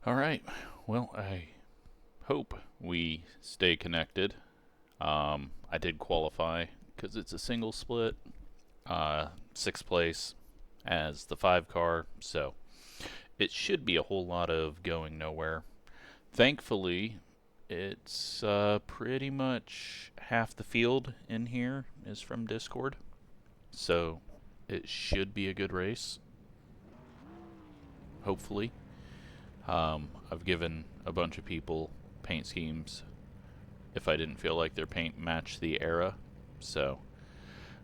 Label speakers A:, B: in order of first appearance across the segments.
A: Alright, well, I hope we stay connected. I did qualify because it's a single split, 6th place as the 5 car, so it should be a whole lot of going nowhere. Thankfully, it's pretty much half the field in here is from Discord, so it should be a good race, hopefully. I've given a bunch of people paint schemes if I didn't feel like their paint matched the era, so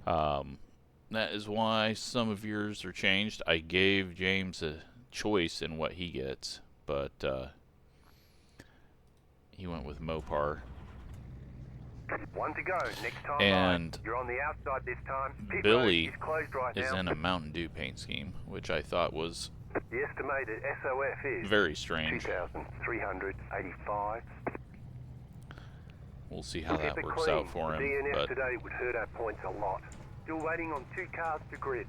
A: that is why some of yours are changed. I gave James a choice in what he gets, but he went with Mopar.
B: One to go. Next time
A: and
B: right. You're on the outside this time. Pit
A: Billy
B: road is closed right
A: is
B: now.
A: in a Mountain Dew paint scheme, which I thought was
B: The estimated SOF is
A: very strange.
B: 2,385.
A: We'll see how that
B: Keep it
A: works
B: clean.
A: out for him.
B: DNF
A: But
B: today would hurt our points a lot. Still waiting on 2 cars to grid.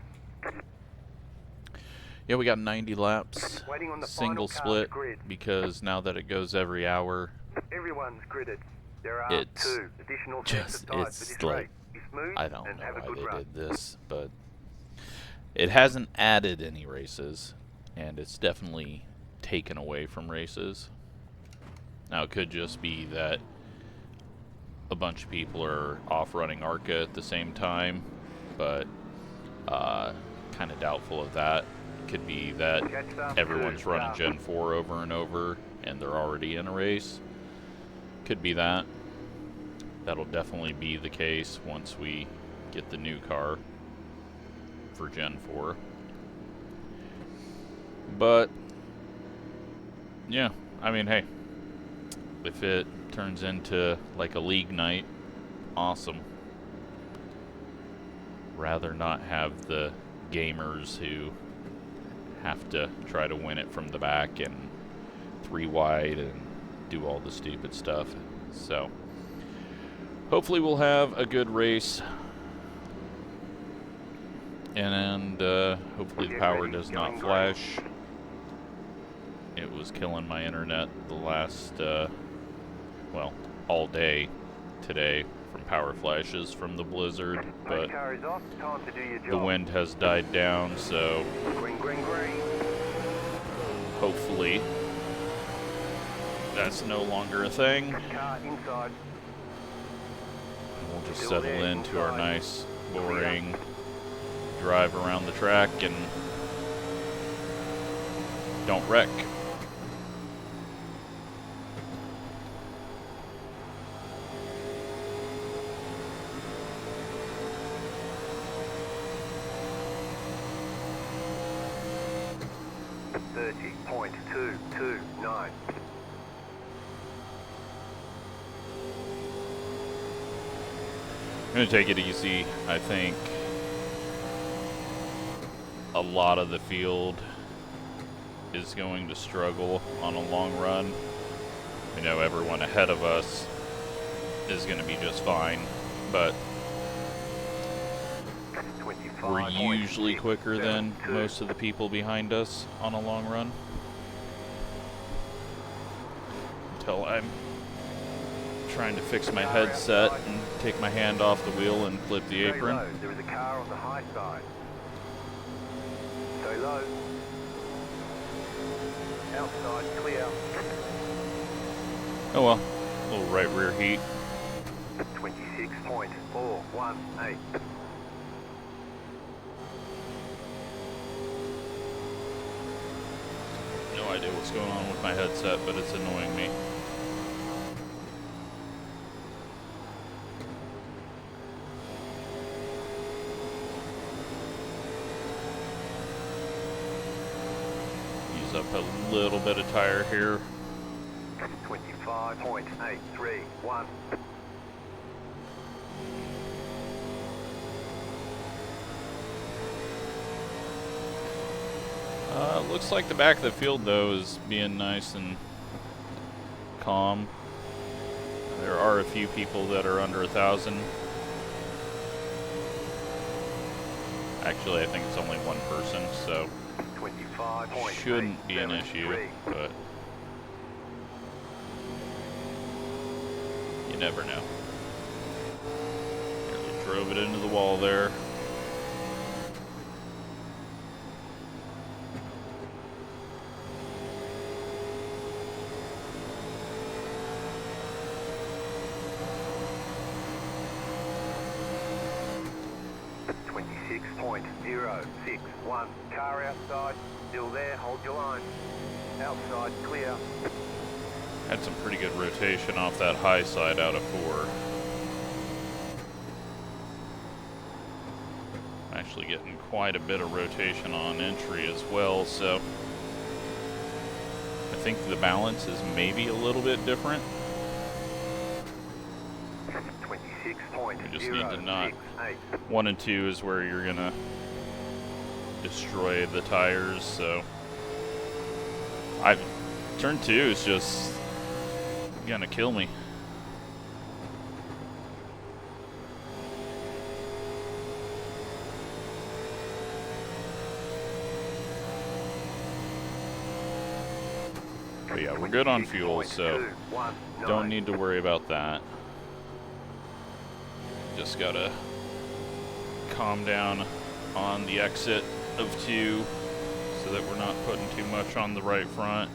A: yeah, we got 90 laps,
B: Waiting on the
A: single
B: final car to
A: split,
B: grid.
A: because now that it goes every hour,
B: Everyone's gridded. There are
A: It's
B: 2 additional sets of tires for this
A: like,
B: race. Be smooth
A: I don't
B: and
A: know
B: have a
A: why
B: good
A: they
B: run.
A: did this, but it hasn't added any races, and it's definitely taken away from races. Now, it could just be that a bunch of people are off running ARCA at the same time, but kind of doubtful of that. It could be that everyone's running Gen 4 over and over, and they're already in a race. Could be that. That'll definitely be the case once we get the new car for Gen 4. But yeah, I mean, hey, if it turns into like a league night, awesome. Rather not have the gamers who have to try to win it from the back and 3 wide and do all the stupid stuff. So hopefully we'll have a good race, and hopefully the power does not flash. It was killing my internet the last, well, all day today from power flashes from the blizzard, but
B: Car is off. Time to do your job.
A: the wind has died down, so
B: Green, green, green.
A: hopefully that's no longer a thing.
B: Car inside.
A: We'll just settle into our nice, boring drive around the track and don't wreck.
B: .229.
A: I'm going to take it easy. I think a lot of the field is going to struggle on a long run. I know everyone ahead of us is going to be just fine, but we're usually quicker than most of the people behind us on a long run. Until I'm trying to fix my headset and take my hand off the wheel and flip the apron.
B: There is a car on the high side. Stay low. Outside clear.
A: Oh well, a little right rear heat.
B: 26.418.
A: No idea what's going on with my headset, but it's annoying me. Use up a little bit of tire here.
B: 25.831.
A: Looks like the back of the field, though, is being nice and calm. There are a few people that are under 1,000. Actually, I think it's only one person, so shouldn't be an issue, but You never know. Nearly drove it into the wall there.
B: .061. Car outside. Still there. Hold your line. Outside. Clear.
A: Had some pretty good rotation off that high side out of 4. Actually getting quite a bit of rotation on entry as well, so I think the balance is maybe a little bit different.
B: 26.068.
A: We just need to not. 1 and 2 is where you're gonna destroy the tires, so turn 2 is just gonna kill me. But yeah, we're good on fuel, so don't need to worry about that. Just gotta calm down on the exit of 2 so that we're not putting too much on the right front.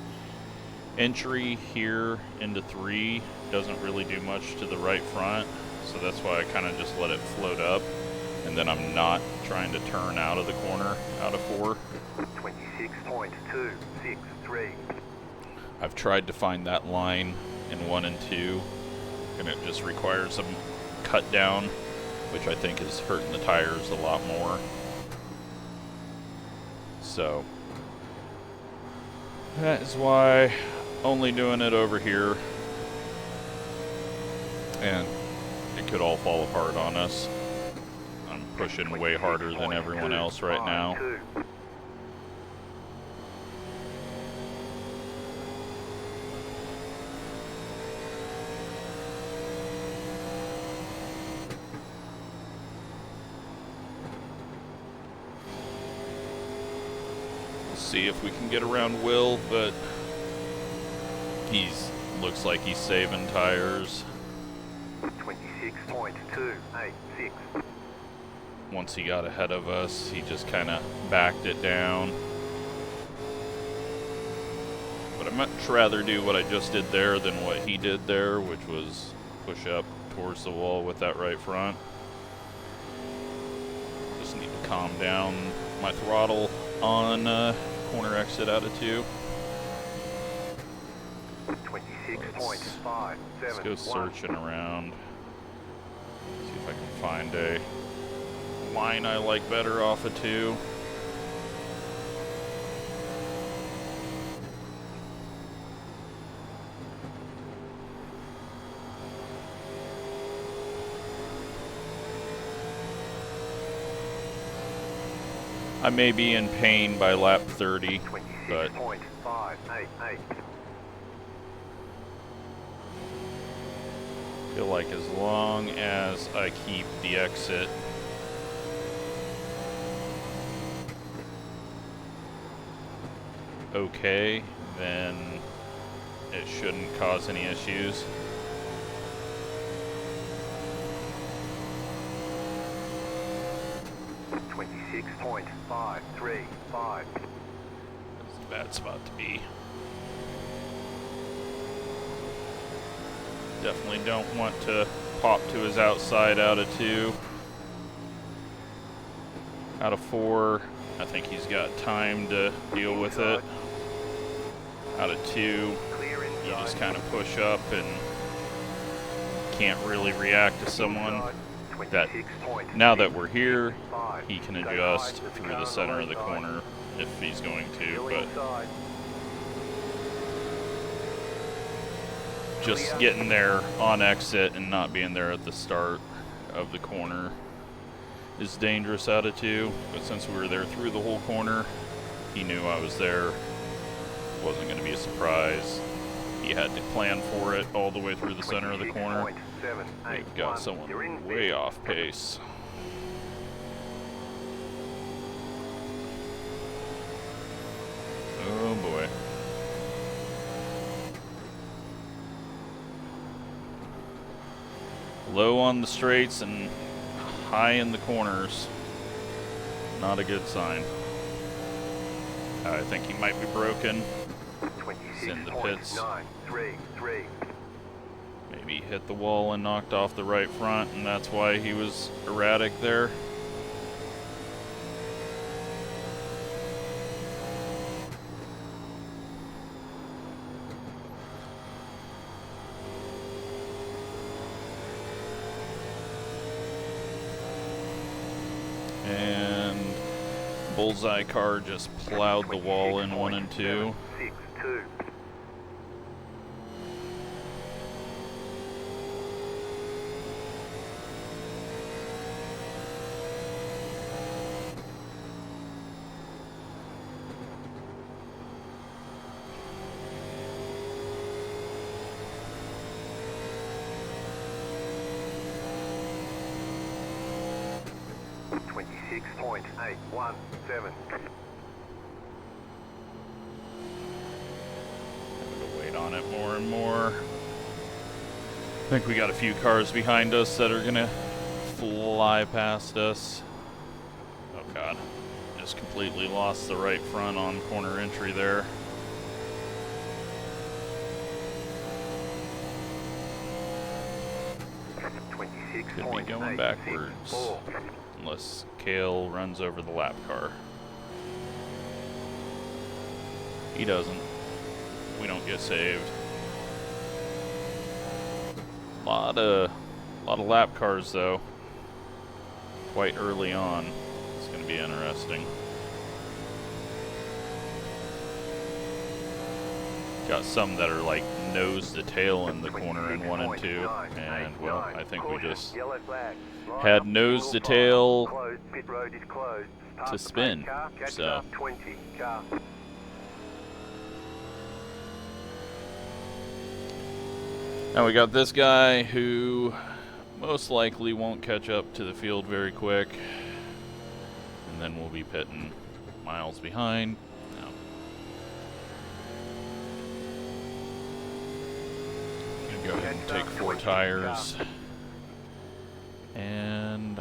A: Entry here into 3 doesn't really do much to the right front, so that's why I kind of just let it float up, and then I'm not trying to turn out of the corner out of 4.
B: 26.263.
A: I've tried to find that line in 1 and 2, and it just requires some cut down, which I think is hurting the tires a lot more. So that is why only doing it over here, and it could all fall apart on us. I'm pushing way harder than everyone else right now. See if we can get around Will, but looks like he's saving tires.
B: 26.286.
A: Once he got ahead of us, he just kind of backed it down. But I'd much rather do what I just did there than what he did there, which was push up towards the wall with that right front. Just need to calm down my throttle on corner exit out of 2.
B: 26.571.
A: Let's go searching around. See if I can find a line I like better off of 2. I may be in pain by lap 30, but feel like as long as I keep the exit okay, then it shouldn't cause any issues.
B: .535.
A: That's a bad spot to be. Definitely don't want to pop to his outside out of 2. Out of 4, I think he's got time to deal with it. Out of 2, you just kind of push up and can't really react to someone. That now that we're here, he can adjust through the center of the corner if he's going to, but just getting there on exit and not being there at the start of the corner is dangerous out of 2, but since we were there through the whole corner, he knew I was there. It wasn't going to be a surprise. He had to plan for it all the way through the center of the corner. We've got someone way off pace. Oh boy. Low on the straights and high in the corners. Not a good sign. I think he might be broken. He's in the pits.
B: 26.933.
A: Maybe he hit the wall and knocked off the right front, and that's why he was erratic there. And Bullseye car just plowed the wall in 1 and 2.
B: 62. .817.
A: Wait on it more and more. I think we got a few cars behind us that are gonna fly past us. Oh god. Just completely lost the right front on corner entry there. Could be going backwards. Unless Kale runs over the lap car. He doesn't. We don't get saved. Lot of lap cars though. Quite early on. It's going to be interesting. Got some that are like nose to tail in the corner in 1 and 2, and well, I think we just had nose to tail to spin. So now we got this guy who most likely won't catch up to the field very quick, and then we'll be pitting miles behind. Go ahead and take 4 tires, and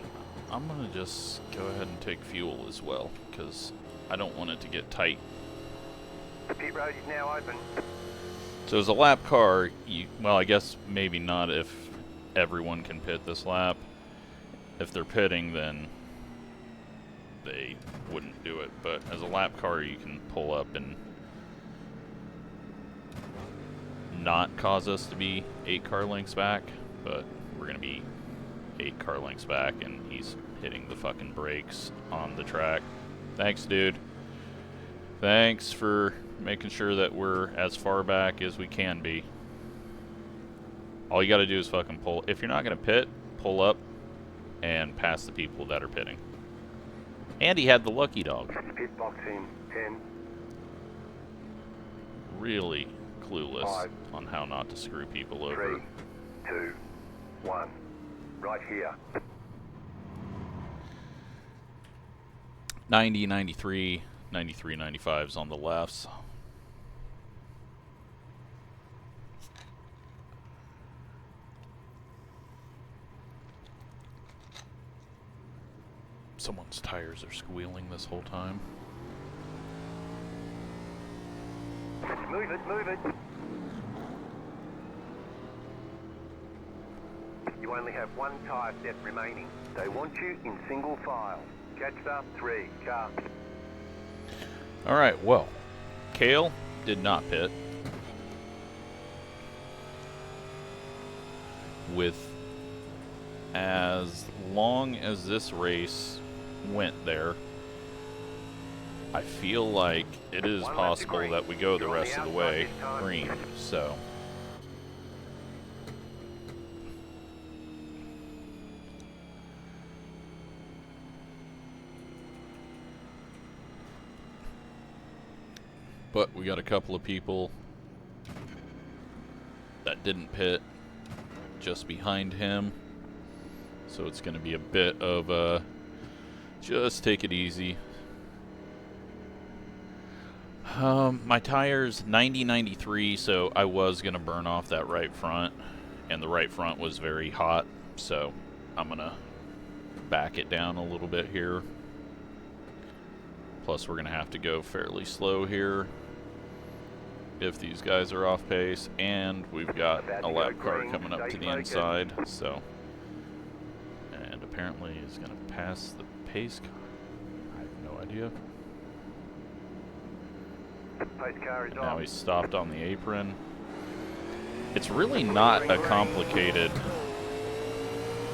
A: I'm gonna just go ahead and take fuel as well because I don't want it to get tight.
B: The pit road is now open.
A: So as a lap car, well, I guess maybe not if everyone can pit this lap. If they're pitting, then they wouldn't do it. But as a lap car, you can pull up and not cause us to be 8 car lengths back, but we're gonna be 8 car lengths back, and he's hitting the fucking brakes on the track. Thanks, dude. Thanks for making sure that we're as far back as we can be. All you gotta do is fucking pull. If you're not gonna pit, pull up and pass the people that are pitting. And he had the lucky dog.
B: Pit box in 10.
A: Really clueless on how not to screw people over.
B: 3, 2, 1. Right here.
A: 90, 93, 93, 95s on the lefts. Someone's tires are squealing this whole time.
B: Move it, move it. You only have 1 tyre set remaining. They want you in single file. Catch up 3, car.
A: Alright, well, Kale did not pit. With as long as this race went there, I feel like it is possible that we go the rest of the way green, so. But we got a couple of people that didn't pit just behind him, so it's going to be a bit of just take it easy. My tire's 90-93, so I was going to burn off that right front, and the right front was very hot So I'm gonna back it down a little bit here. Plus we're gonna have to go fairly slow here if these guys are off pace, and we've got a lap car coming up to the inside, so, and apparently he's gonna pass the pace car. I have no idea.
B: Pace car is
A: Now
B: off.
A: he's stopped on the apron. It's really not a complicated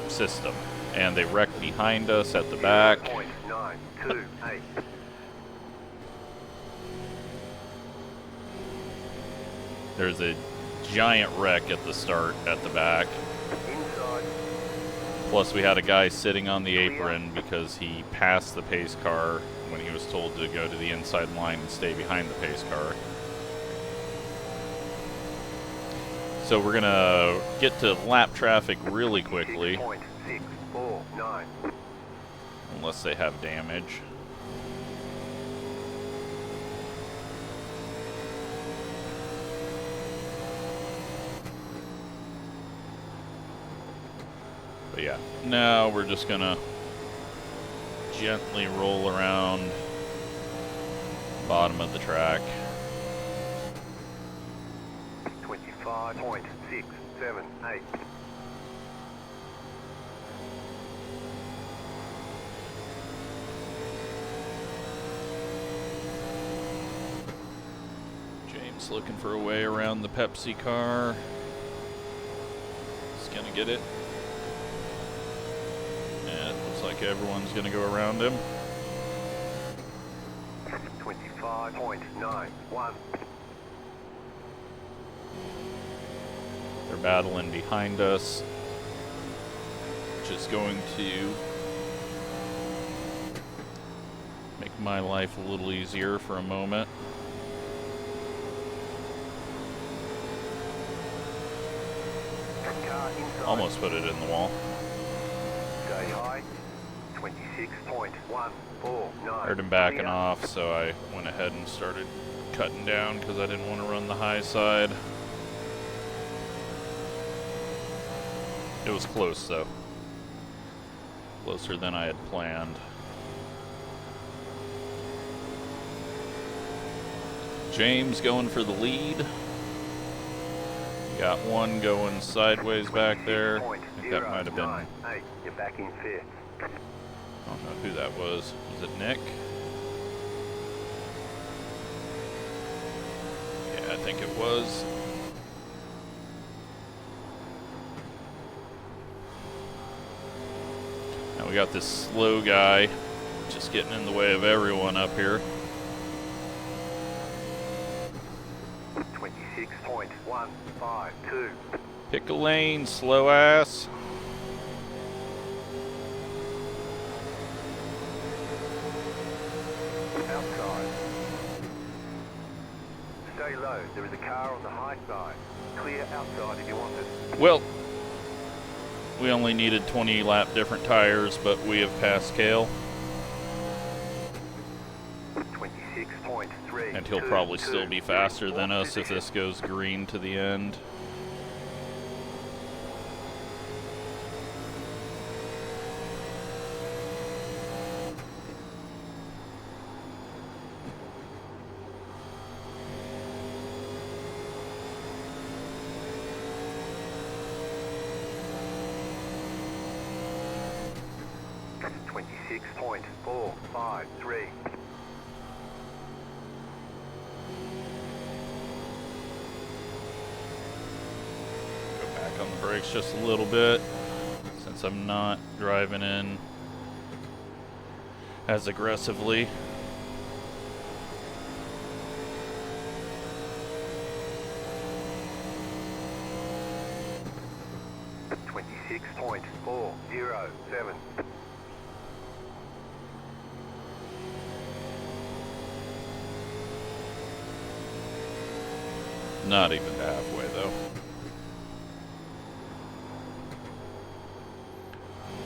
A: system, and they wrecked behind us at the back.
B: 0.928.
A: There's a giant wreck at the start at the back.
B: Inside.
A: Plus we had a guy sitting on the apron because he passed the pace car when he was told to go to the inside line and stay behind the pace car. So we're gonna get to lap traffic really quickly,
B: 6.649.
A: unless they have damage. But yeah, now we're just gonna gently roll around bottom of the track.
B: 25.678.
A: James looking for a way around the Pepsi car. He's gonna get it. And it looks like everyone's gonna go around him.
B: 25.91.
A: They're battling behind us, which is going to make my life a little easier for a moment.
B: Car inside.
A: Almost put it in the wall.
B: Stay high. 26.149.
A: Heard him backing off, so I went ahead and started cutting down because I didn't want to run the high side. It was close though. Closer than I had planned. James going for the lead. Got one going sideways back there. I think that might have been... I
B: You're back in fifth.
A: don't know who that was. Was it Nick? Yeah, I think it was. Now we got this slow guy just getting in the way of everyone up here.
B: 26.152.
A: Pick a lane, slow ass.
B: Outside. Stay low. There is a car on the high side. Clear outside if you want it.
A: Well, we only needed 20 lap different tires, but we have passed Kale.
B: 26.3.
A: And he'll probably still be faster than us if this goes green to the end.
B: .453.
A: Go back on the brakes just a little bit, since I'm not driving in as aggressively.
B: .407.
A: Not even halfway though.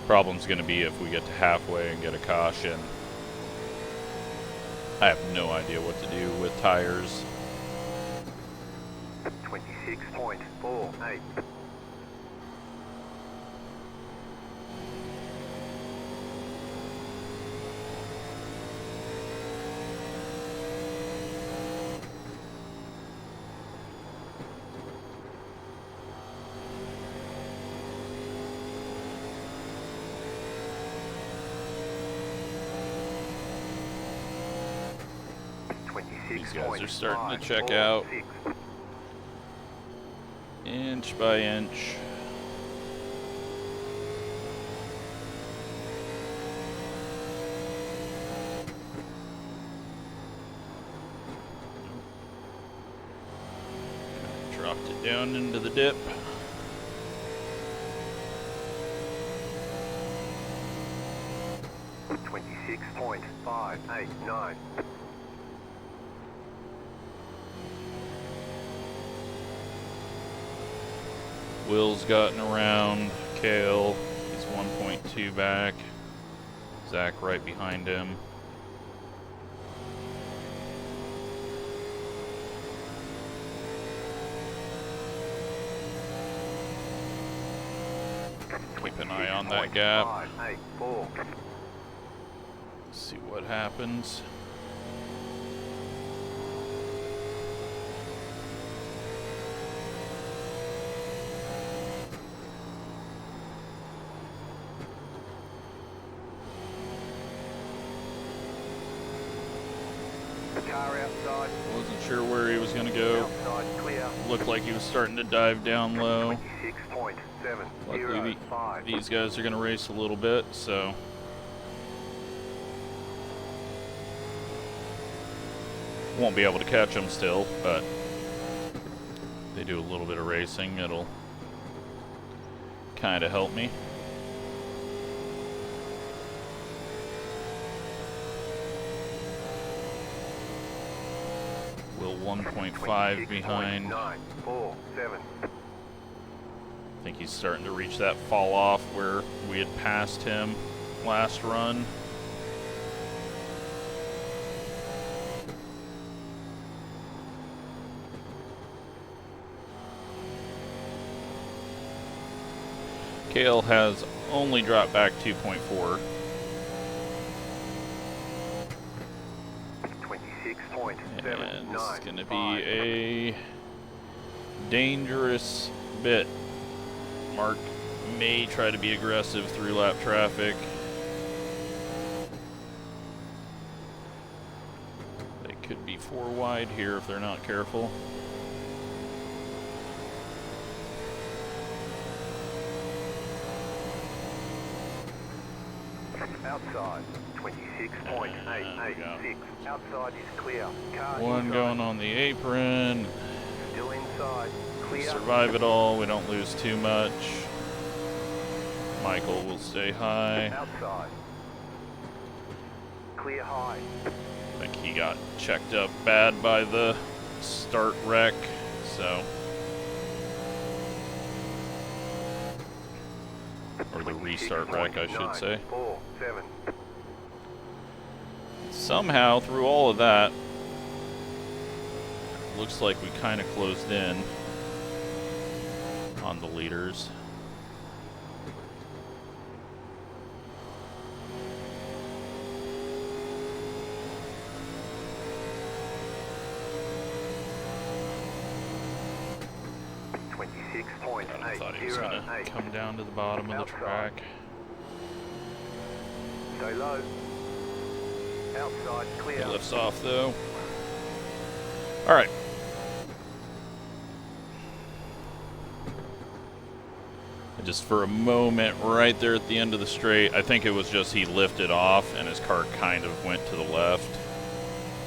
A: Problem's gonna be if we get to halfway and get a caution. I have no idea what to do with tires.
B: 26.48.
A: These guys are starting to check out inch by inch. Dropped it down into the dip.
B: .589.
A: Will's gotten around Kale. He's 1.2 back. Zach right behind him. Keep an eye on that gap. See what happens.
B: Car outside.
A: Wasn't sure where he was going to go.
B: Outside clear.
A: Looked like he was starting to dive down low.
B: 26.705.
A: Luckily, these guys are going to race a little bit, so won't be able to catch them still, but they do a little bit of racing. It'll kind of help me. Will 1.5 behind. I think he's starting to reach that fall off where we had passed him last run. Kale has only dropped back 2.4.
B: 26.7.
A: And this is going to be a dangerous bit. Mark may try to be aggressive through lap traffic. They could be 4 wide here if they're not careful.
B: Outside, 26.886. Outside is clear. Car
A: One
B: inside.
A: going on the apron.
B: Still inside. Clear.
A: Survive it all. We don't lose too much. Michael will stay high.
B: Outside. Clear high.
A: I think he got checked up bad by the start wreck, so. Or the restart wreck, I should say.
B: 4.7.
A: Somehow, through all of that, looks like we kind of closed in on the leaders. I thought he was going to come down to the bottom of the track.
B: Stay low. Outside clear.
A: He lifts off though. Alright. Just for a moment right there at the end of the straight, I think it was just he lifted off and his car kind of went to the left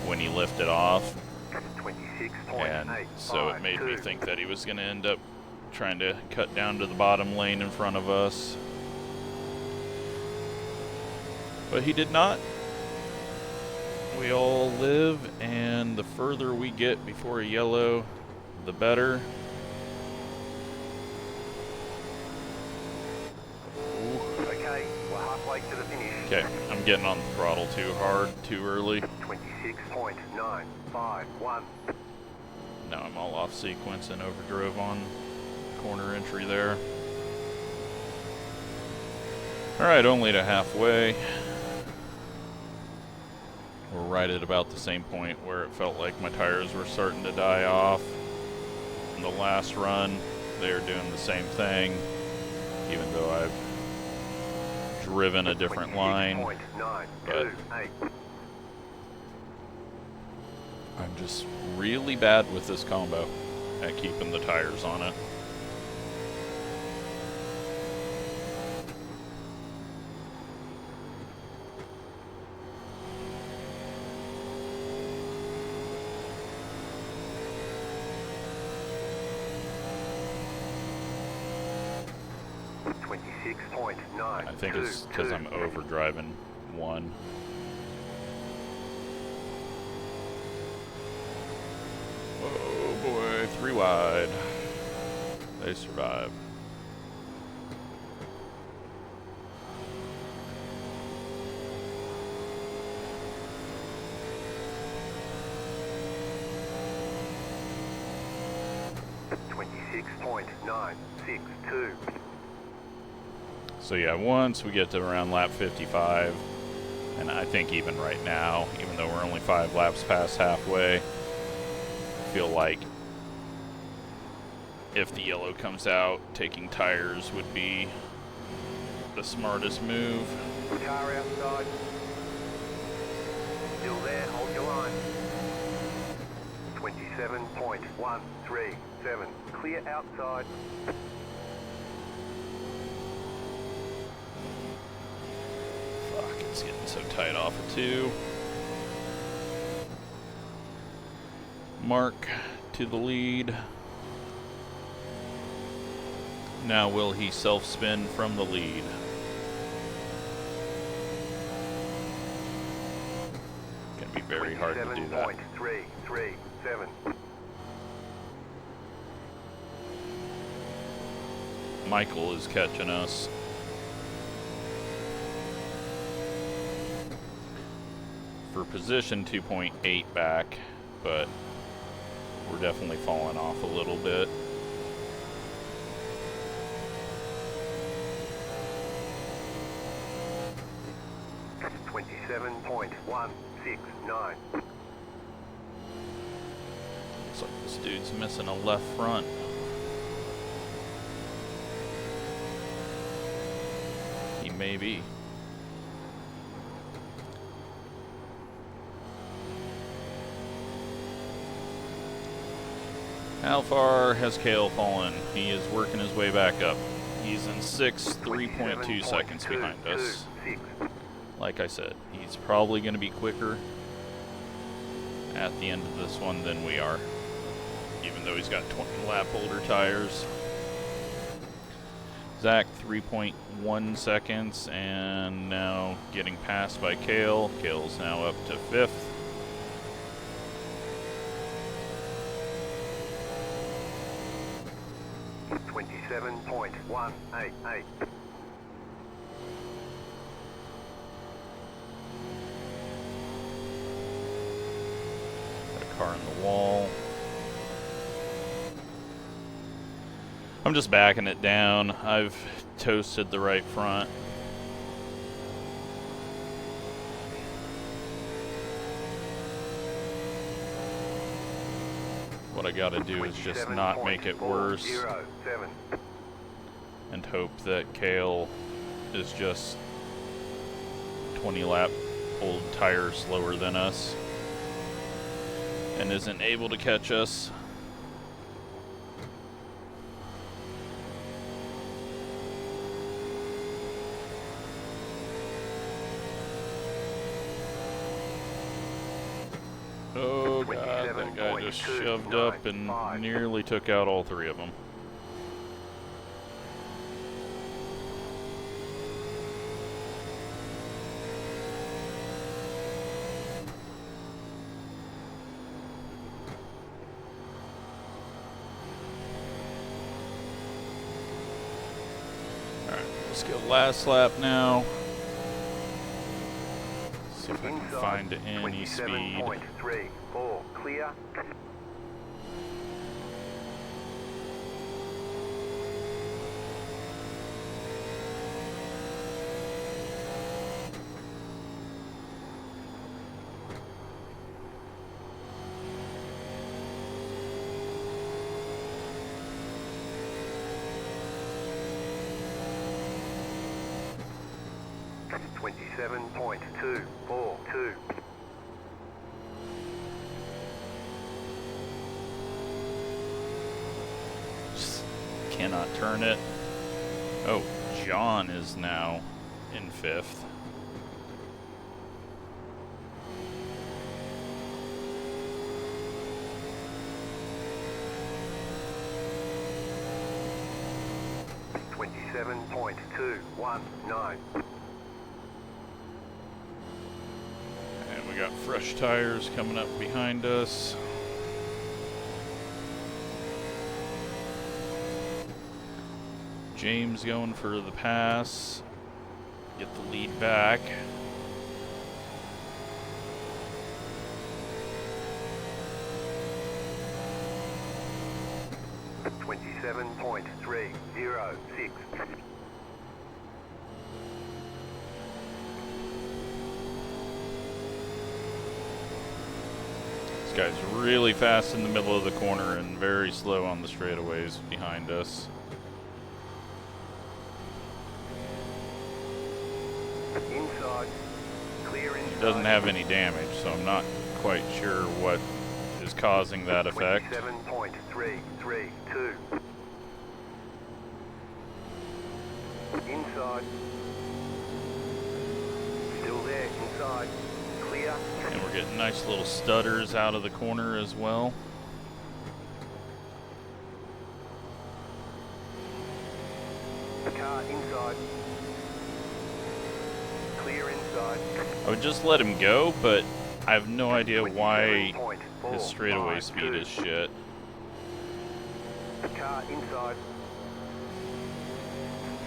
A: when he lifted off. And so it made me think that he was going to end up trying to cut down to the bottom lane in front of us. But he did not. We all live, and the further we get before a yellow, the better.
B: Okay, we're halfway to the finish.
A: Okay, I'm getting on the throttle too hard, too early.
B: 26.951.
A: Now I'm all off sequence and overdrove on corner entry there. Alright, only to halfway. We're right at about the same point where it felt like my tires were starting to die off. In the last run, they were doing the same thing, even though I've driven a different line. But I'm just really bad with this combo at keeping the tires on it. I think it's because I'm overdriving one. Oh boy, 3 wide. They survive.
B: .962.
A: So yeah, once we get to around lap 55, and I think even right now, even though we're only 5 laps past halfway, I feel like if the yellow comes out, taking tires would be the smartest move.
B: Car outside. Still there, hold your line. 27.137. Clear outside.
A: Fuck, it's getting so tight off of 2. Mark to the lead. Now will he self-spin from the lead? Gonna be very hard to do that.
B: 27.337.
A: Michael is catching us. For position 2.8 back, but we're definitely falling off a little bit.
B: .169.
A: Looks like this dude's missing a left front. He may be. How far has Kale fallen? He is working his way back up. He's in 6th, 3.2 seconds behind us. Like I said, he's probably going to be quicker at the end of this one than we are, even though he's got 20 lap older tires. Zach, 3.1 seconds, and now getting passed by Kale. Kale's now up to 5th.
B: .188.
A: Got a car in the wall. I'm just backing it down. I've toasted the right front. What I gotta do is just not make it worse and hope that Kale is just 20 lap old tires slower than us and isn't able to catch us. Oh god, that guy just shoved up and nearly took out all 3 of them. Alright, let's go last lap now. See if I can find any speed.
B: 27.34. Clear. .27.242.
A: cannot turn it. Oh, John is now in 5th.
B: .219.
A: And we got fresh tires coming up behind us. James going for the pass. Get the lead back. .306. This guy's really fast in the middle of the corner and very slow on the straightaways behind us.
B: Inside. Clear inside.
A: He doesn't have any damage, so I'm not quite sure what is causing that effect.
B: 27.332. Inside. Still there, inside. Clear.
A: And we're getting nice little stutters out of the corner as well.
B: Car inside. Clear inside.
A: I would just let him go, but I have no idea why his straightaway speed is shit.
B: Car inside.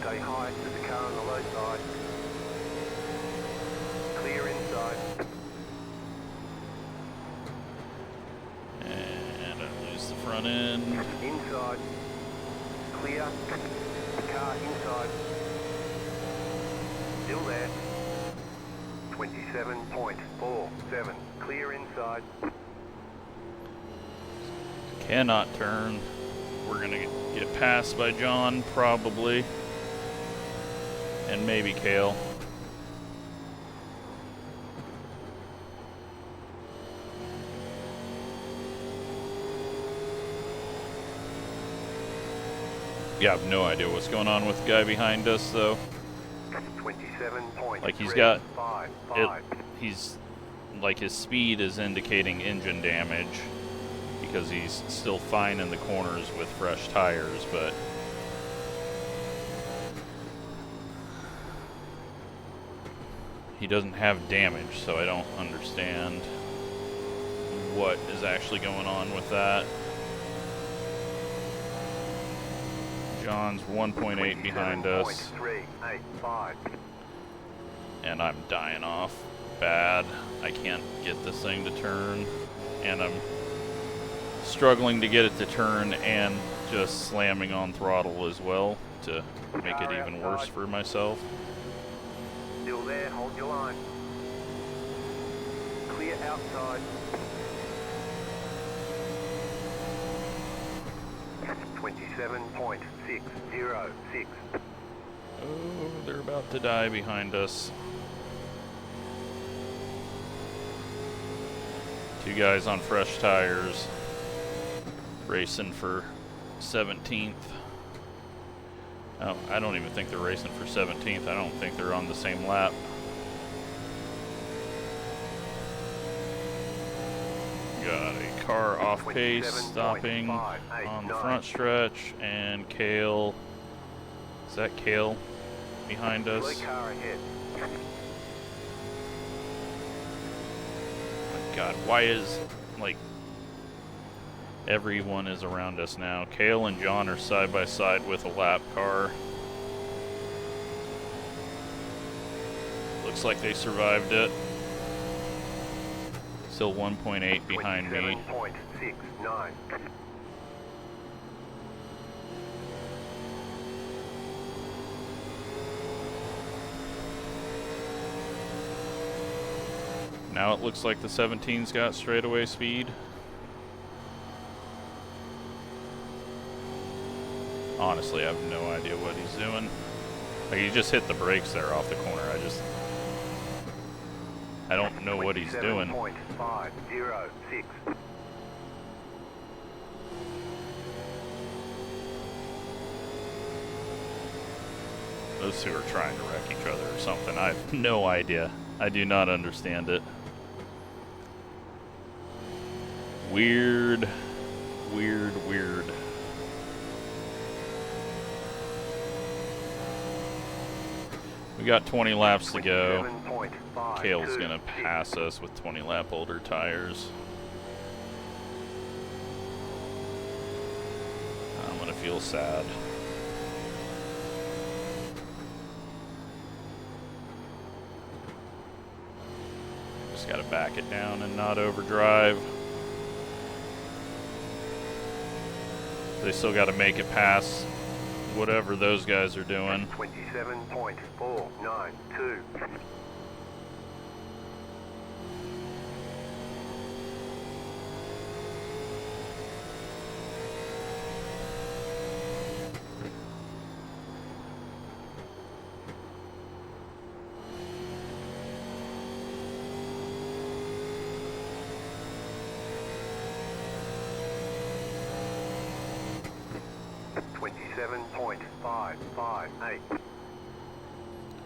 B: Stay high to the car on the low side. Clear inside.
A: And I lose the front end.
B: Inside. Clear. Car inside. Still there. 27.47. Clear inside.
A: Cannot turn. We're gonna get passed by John, probably. And maybe Kale. Yeah, I have no idea what's going on with the guy behind us, though.
B: 27.355.
A: Like, he's got it, he's like, his speed is indicating engine damage because he's still fine in the corners with fresh tires, but he doesn't have damage, so I don't understand what is actually going on with that. John's 1.8 behind us.
B: 27.385.
A: And I'm dying off bad. I can't get this thing to turn, and I'm struggling to get it to turn and just slamming on throttle as well to make it even worse for myself.
B: Still there, hold your line. Clear outside. 27.606.
A: Oh, they're about to die behind us. Two guys on fresh tires racing for 17th. Oh, I don't even think they're racing for 17th. I don't think they're on the same lap. Got a car off pace, stopping on the front stretch, and Kale. Is that Kale behind us?
B: Car ahead.
A: My God, why is, like, everyone is around us now? Kale and John are side by side with a lap car. Looks like they survived it. Still 1.8 behind me.
B: 27.69.
A: Now it looks like the 17's got straightaway speed. Honestly, I have no idea what he's doing. Like, he just hit the brakes there off the corner. I don't know what he's doing.
B: 27.506.
A: Those two are trying to wreck each other or something. I have no idea. I do not understand it. Weird, weird, weird. We got 20 laps to go. Kale's gonna pass us with 20 lap older tires. I'm gonna feel sad. Just gotta back it down and not overdrive. They still gotta make it past whatever those guys are doing.
B: 27.492.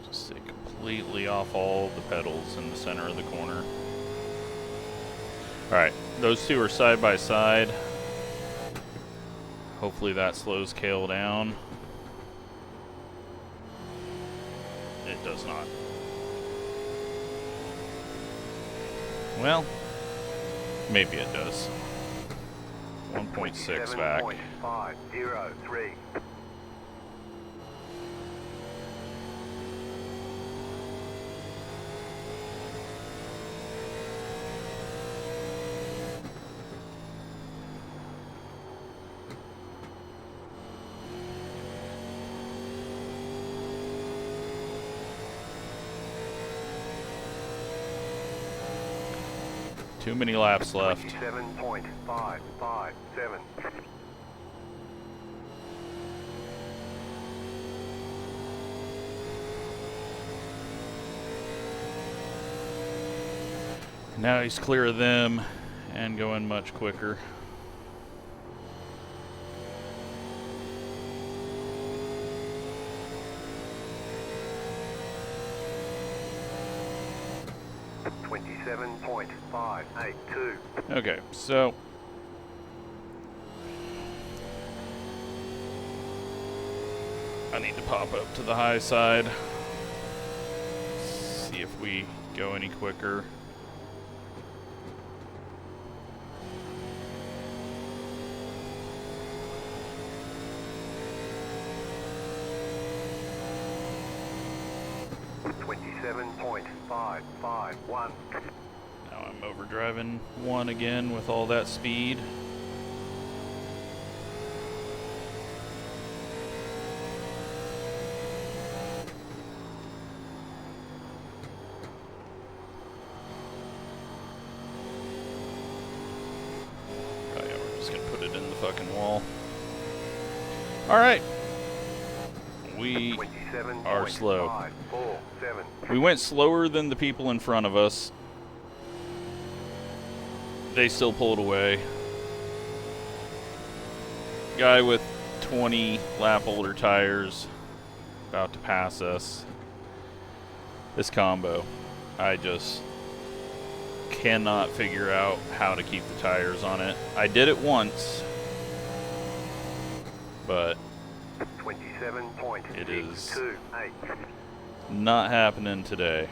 A: Just stay completely off all the pedals in the center of the corner. Alright, those two are side by side. Hopefully that slows Kale down. It does not. Well, maybe it does. 1.6 back.
B: 503.
A: Too many laps left.
B: 27.557.
A: Now he's clear of them and going much quicker. Okay, so I need to pop up to the high side. See if we go any quicker.
B: .551.
A: Now I'm overdriving one again with all that speed. Oh yeah, we're just gonna put it in the fucking wall. Alright. We are slow. We went slower than the people in front of us. They still pulled away. Guy with 20 lap older tires about to pass us. This combo, I just cannot figure out how to keep the tires on it. I did it once, but it is not happening today.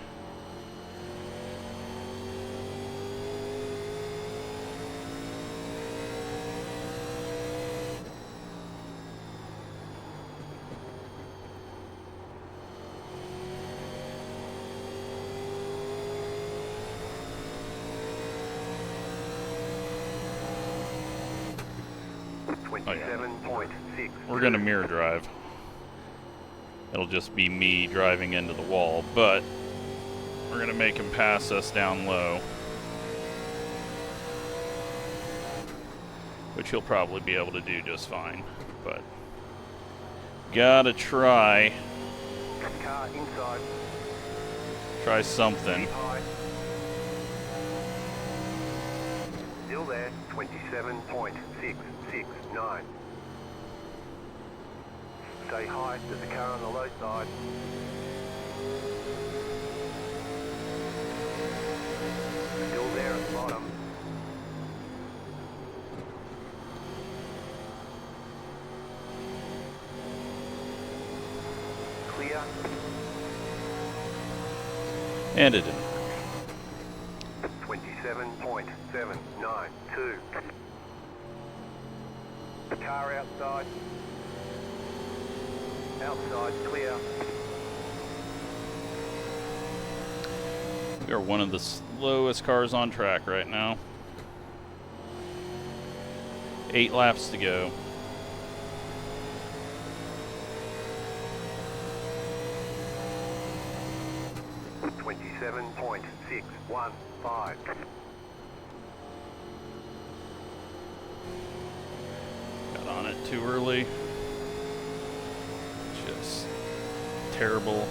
A: Oh, yeah. We're gonna mirror drive. It'll just be me driving into the wall, but we're gonna make him pass us down low, which he'll probably be able to do just fine, but gotta try something.
B: Still there, 27.669. Stay high, there's a car on the low side. Still there at the bottom. Clear.
A: And it didn't.
B: 27.792. Car outside. Outside clear.
A: We are one of the slowest cars on track right now. 8 laps to go.
B: .615.
A: Got on it too early. Just terrible.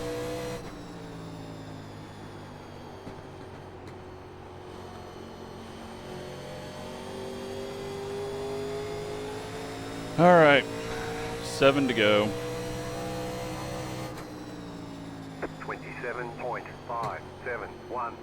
A: All right, 7 to go.
B: 27.571.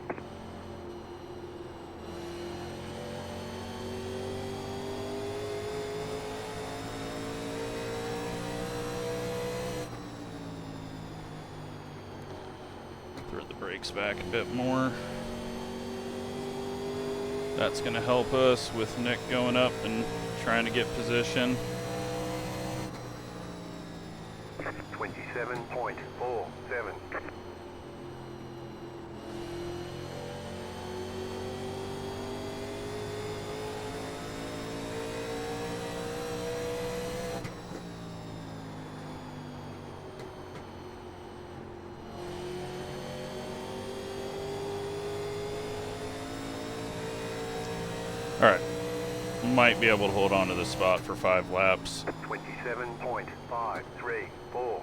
A: Throw the brakes back a bit more. That's going to help us with Nick going up and trying to get position.
B: 27.47.
A: All right, might be able to hold on to this spot for 5 laps.
B: 27.534.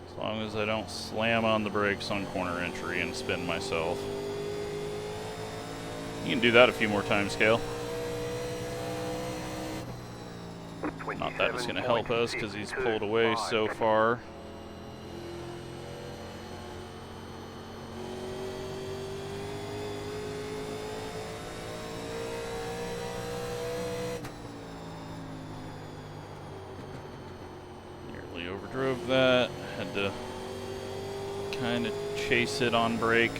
A: As long as I don't slam on the brakes on corner entry and spin myself. You can do that a few more times, Cale. Not that it's going to help us because he's pulled away so far. Nearly overdrove that. Had to kind of chase it on brake.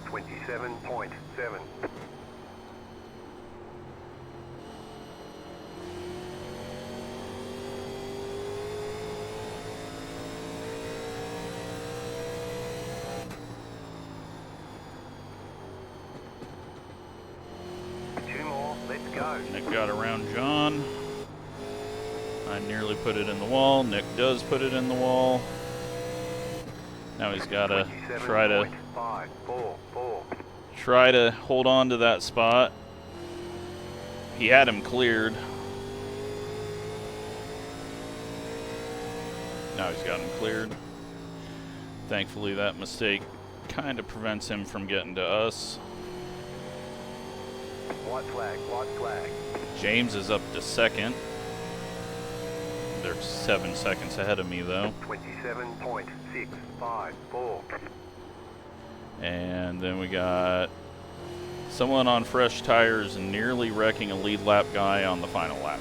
B: 27.7.
A: Nick got around John. I nearly put it in the wall. Nick does put it in the wall. Now he's got to try to hold on to that spot. He had him cleared. Now he's got him cleared. Thankfully, that mistake kind of prevents him from getting to us.
B: White flag, white flag.
A: James is up to second. They're 7 seconds ahead of me, though.
B: 27.654.
A: And then we got someone on fresh tires and nearly wrecking a lead lap guy on the final lap.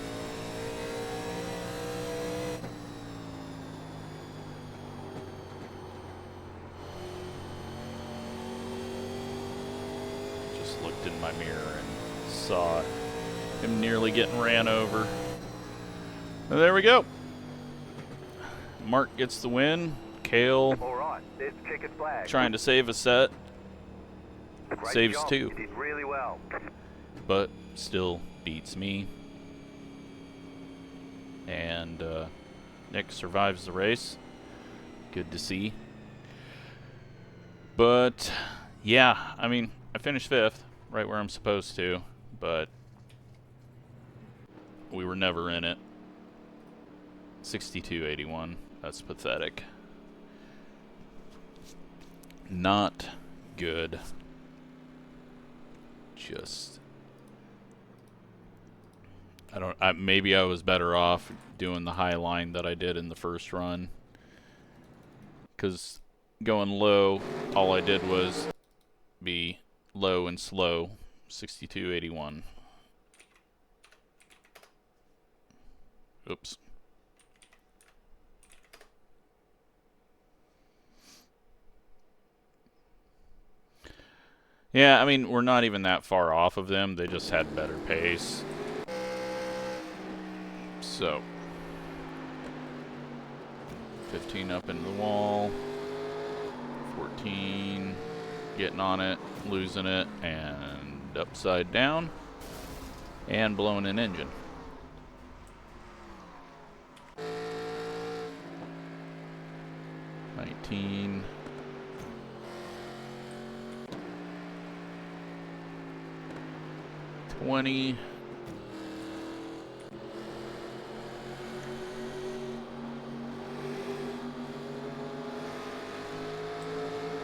A: Just looked in my mirror and saw him nearly getting ran over. And there we go. Mark gets the win. Cale
B: All right, there's the checkered flag.
A: trying to save a set.
B: Great
A: Saves
B: job.
A: 2.
B: You did really well.
A: But still beats me. And Nick survives the race. Good to see. But yeah, I mean, I finished 5th, right where I'm supposed to, but we were never in it. 6281. That's pathetic. Not good. Just, maybe I was better off doing the high line that I did in the first run. Because going low, all I did was be low and slow. 6281. Oops. Yeah, I mean, we're not even that far off of them. They just had better pace. So, 15 up into the wall. 14, getting on it, losing it, and upside down, and blowing an engine. $19. 20.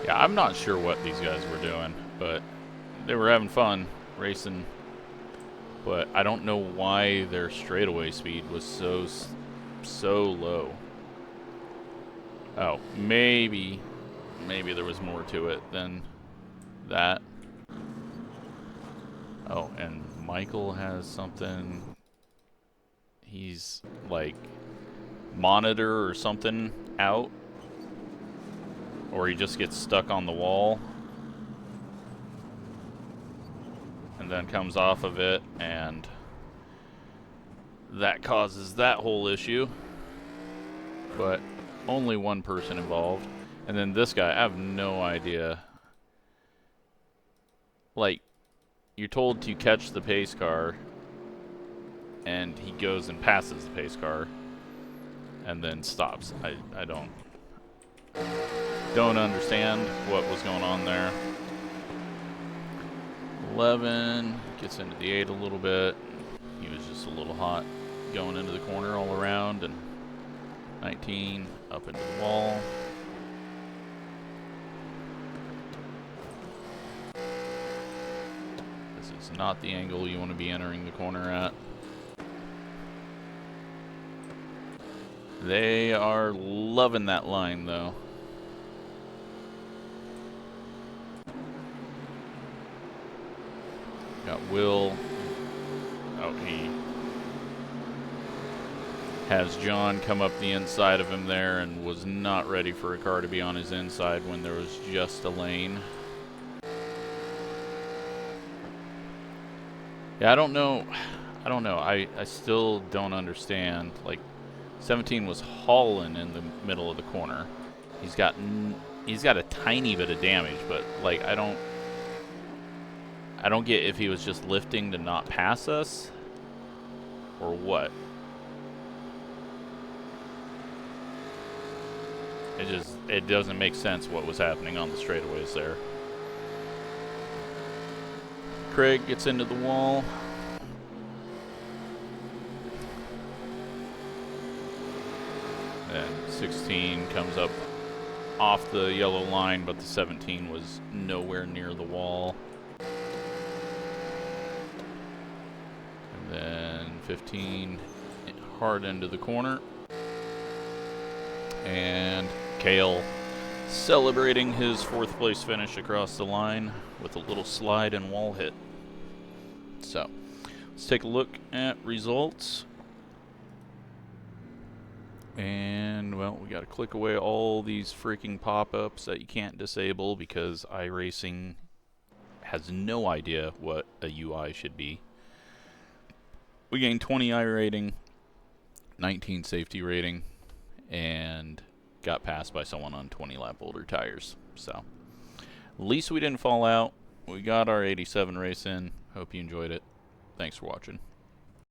A: Yeah, I'm not sure what these guys were doing, but they were having fun racing. But I don't know why their straightaway speed was so low. Oh, maybe there was more to it than that. Oh, and Michael has something. He's like monitor or something out. Or he just gets stuck on the wall. And then comes off of it, and that causes that whole issue. But only one person involved. And then this guy, I have no idea. Like, you're told to catch the pace car, and he goes and passes the pace car, and then stops. I don't understand what was going on there. 11 gets into the 8 a little bit. He was just a little hot going into the corner all around. And 19 up into the wall. This is not the angle you want to be entering the corner at. They are loving that line though. Got Will. Oh, he has John come up the inside of him there and was not ready for a car to be on his inside when there was just a lane. Yeah, I don't know. I still don't understand. Like, 17 was hauling in the middle of the corner. He's got a tiny bit of damage, but like I don't get if he was just lifting to not pass us, or what. It doesn't make sense what was happening on the straightaways there. Craig gets into the wall. And 16 comes up off the yellow line, but the 17 was nowhere near the wall. Then 15 hard into the corner. And Kale celebrating his 4th place finish across the line with a little slide and wall hit. So, let's take a look at results. And, well, we got to click away all these freaking pop-ups that you can't disable because iRacing has no idea what a UI should be. We gained 20 I rating, 19 safety rating, and got passed by someone on 20 lap older tires. So, at least we didn't fall out. We got our 87 race in. Hope you enjoyed it. Thanks for watching.